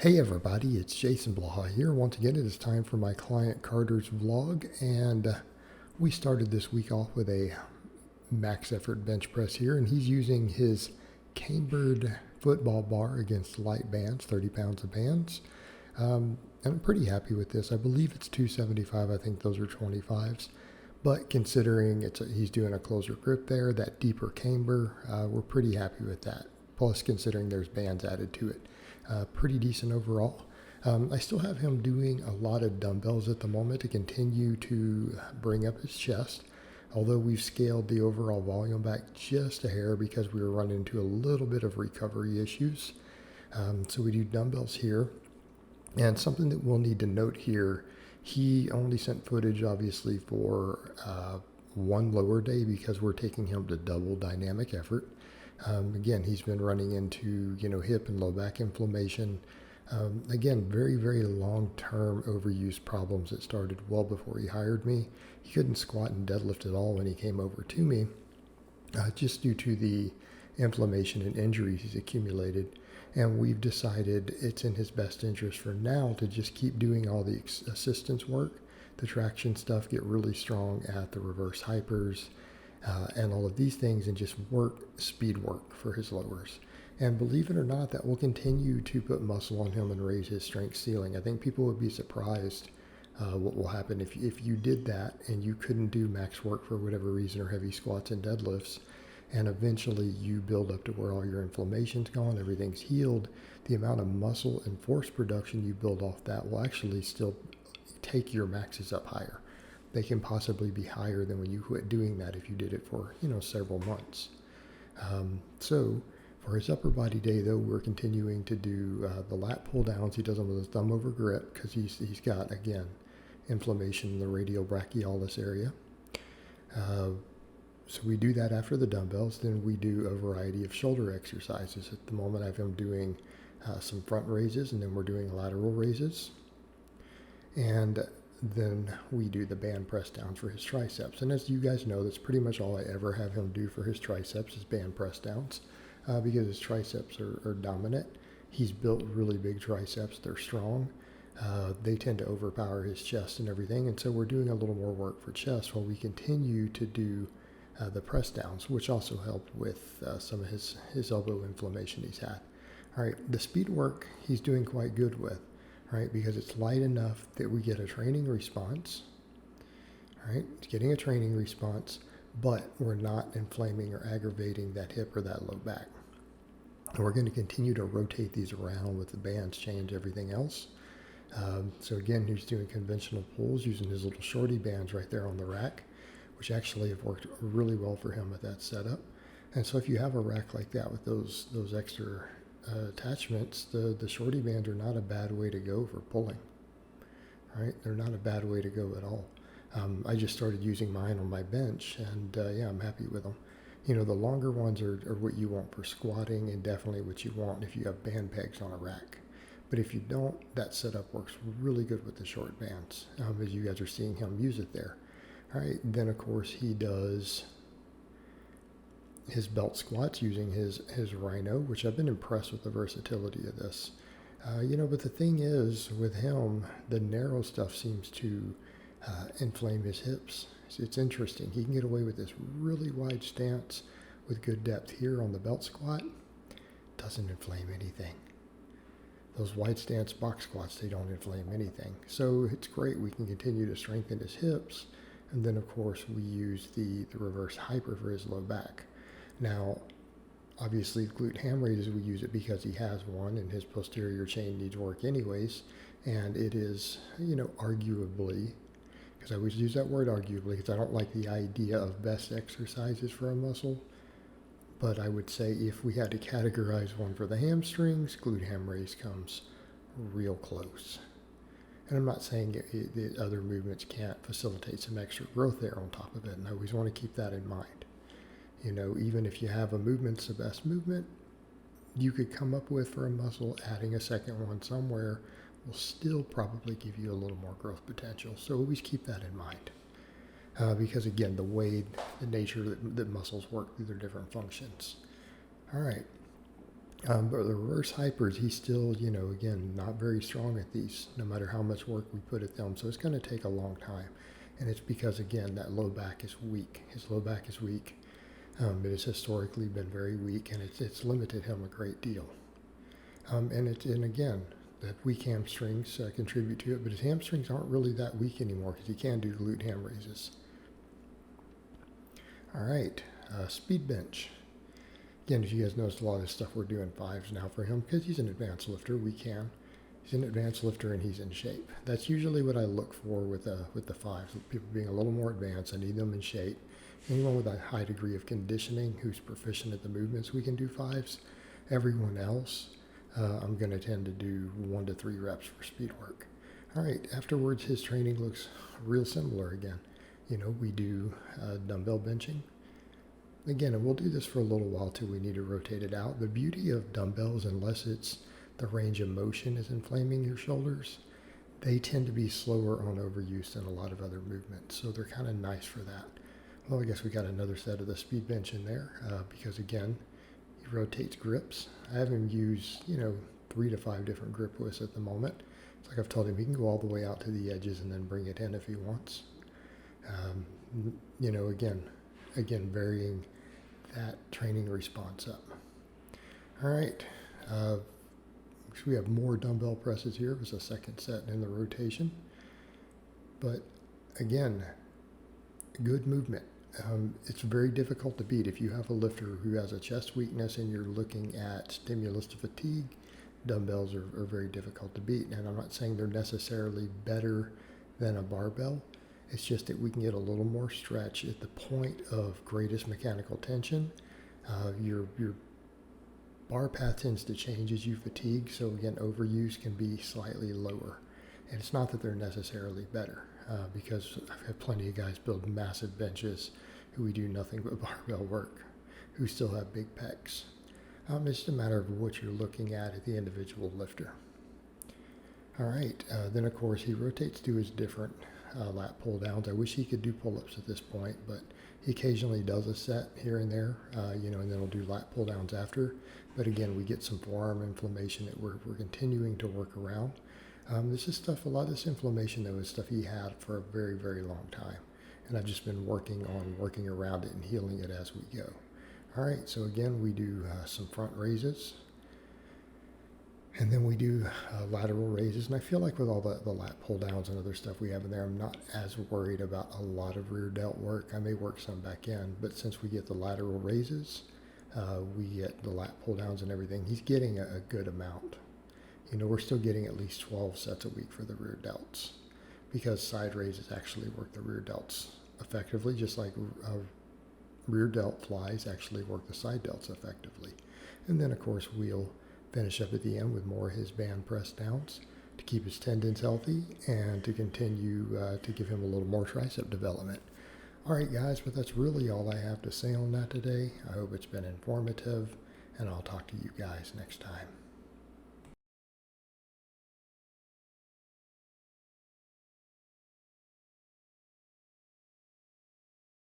Hey everybody, it's Jason Blaha here. Once again, it is time for my client Carter's vlog, and we started this week off with a max effort bench press here, and he's using his cambered football bar against light bands, 30 pounds of bands. And I'm pretty happy with this. I believe it's 275. I think those are 25s. But considering he's doing a closer grip there, that deeper camber, we're pretty happy with that. Plus, considering there's bands added to it, pretty decent overall. I still have him doing a lot of dumbbells at the moment to continue to bring up his chest, although we've scaled the overall volume back just a hair because we were running into a little bit of recovery issues. So we do dumbbells here. And something that we'll need to note here, he only sent footage obviously for one lower day because we're taking him to double dynamic effort. Again, he's been running into, hip and low back inflammation. Again, very, very long-term overuse problems that started well before he hired me. He couldn't squat and deadlift at all when he came over to me, just due to the inflammation and injuries he's accumulated. And we've decided it's in his best interest for now to just keep doing all the assistance work, the traction stuff, get really strong at the reverse hypers, and all of these things, and just speed work for his lowers. And believe it or not, that will continue to put muscle on him and raise his strength ceiling. I think people would be surprised what will happen if you did that and you couldn't do max work for whatever reason, or heavy squats and deadlifts, and eventually you build up to where all your inflammation's gone, everything's healed. The amount of muscle and force production you build off that will actually still take your maxes up higher. They can possibly be higher than when you quit doing that if you did it for, several months. So for his upper body day, though, we're continuing to do the lat pull downs. He does them with his thumb over grip because he's got, again, inflammation in the radial brachialis area. So we do that after the dumbbells. Then we do a variety of shoulder exercises. At the moment, I have him doing some front raises, and then we're doing lateral raises. And then we do the band press down for his triceps. And as you guys know, that's pretty much all I ever have him do for his triceps is band press downs, because his triceps are dominant. He's built really big triceps. They're strong. They tend to overpower his chest and everything. And so we're doing a little more work for chest while we continue to do the press downs, which also helped with some of his elbow inflammation he's had. All right, the speed work he's doing quite good with. Right, because it's light enough that we get a training response. All right, it's getting a training response, but we're not inflaming or aggravating that hip or that low back. And we're going to continue to rotate these around with the bands, change everything else. So again, he's doing conventional pulls using his little shorty bands right there on the rack, which actually have worked really well for him with that setup. And so if you have a rack like that with those extra attachments, the shorty bands are not a bad way to go for pulling. Right? They're not a bad way to go at all. I just started using mine on my bench, and I'm happy with them. The longer ones are what you want for squatting, and definitely what you want if you have band pegs on a rack. But if you don't, that setup works really good with the short bands, as you guys are seeing him use it there. All right, then of course he does his belt squats using his Rhino, which I've been impressed with the versatility of this. But the thing is, with him, the narrow stuff seems to inflame his hips. It's interesting. He can get away with this really wide stance with good depth here on the belt squat. Doesn't inflame anything. Those wide stance box squats, they don't inflame anything. So it's great. We can continue to strengthen his hips. And then, of course, we use the reverse hyper for his low back. Now, obviously, glute ham raises, we use it because he has one and his posterior chain needs work anyways. And it is, arguably, because I always use that word arguably because I don't like the idea of best exercises for a muscle. But I would say if we had to categorize one for the hamstrings, glute ham raise comes real close. And I'm not saying that other movements can't facilitate some extra growth there on top of it. And I always want to keep that in mind. Even if you have a movement's the best movement you could come up with for a muscle, adding a second one somewhere will still probably give you a little more growth potential. So always keep that in mind. Because again, the nature that muscles work through their different functions. All right. But the reverse hypers, he's still, again, not very strong at these, no matter how much work we put at them. So it's going to take a long time. And it's because, again, that low back is weak. His low back is weak. It has historically been very weak, and it's limited him a great deal. And again, that weak hamstrings contribute to it, but his hamstrings aren't really that weak anymore because he can do glute ham raises. All right, speed bench. Again, if you guys noticed, a lot of this stuff we're doing fives now for him because he's an advanced lifter. He's an advanced lifter and he's in shape. That's usually what I look for with the fives. People being a little more advanced, I need them in shape. Anyone with a high degree of conditioning who's proficient at the movements, we can do fives. Everyone else, I'm going to tend to do 1 to 3 reps for speed work. All right, afterwards, his training looks real similar again. We do dumbbell benching. Again, and we'll do this for a little while till we need to rotate it out. The beauty of dumbbells, unless it's the range of motion is inflaming your shoulders, they tend to be slower on overuse than a lot of other movements. So they're kind of nice for that. Well, I guess we got another set of the speed bench in there because, again, he rotates grips. I have him use, 3 to 5 different grip widths at the moment. It's like I've told him he can go all the way out to the edges and then bring it in if he wants. Again, varying that training response up. All right, so we have more dumbbell presses here. It was a second set in the rotation. But again, good movement. It's very difficult to beat. If you have a lifter who has a chest weakness and you're looking at stimulus to fatigue, dumbbells are very difficult to beat. And I'm not saying they're necessarily better than a barbell. It's just that we can get a little more stretch at the point of greatest mechanical tension. Your bar path tends to change as you fatigue, so again, overuse can be slightly lower. And it's not that they're necessarily better, because I've had plenty of guys build massive benches who we do nothing but barbell work, who still have big pecs. It's just a matter of what you're looking at the individual lifter. All right, then of course he rotates to his different lat pull downs. I wish he could do pull-ups at this point, but he occasionally does a set here and there, and then he'll do lat pull downs after. But again, we get some forearm inflammation that we're continuing to work around. This is stuff, a lot of this inflammation though is stuff he had for a very, very long time. And I've just been working around it and healing it as we go. All right, so again, we do some front raises. And then we do lateral raises. And I feel like with all the lat pull downs and other stuff we have in there, I'm not as worried about a lot of rear delt work. I may work some back in, but since we get the lateral raises, we get the lat pull downs and everything, he's getting a good amount. We're still getting at least 12 sets a week for the rear delts because side raises actually work the rear delts effectively, just like rear delt flies actually work the side delts effectively. And then, of course, we'll finish up at the end with more of his band press downs to keep his tendons healthy and to continue to give him a little more tricep development. All right, guys, but that's really all I have to say on that today. I hope it's been informative, and I'll talk to you guys next time.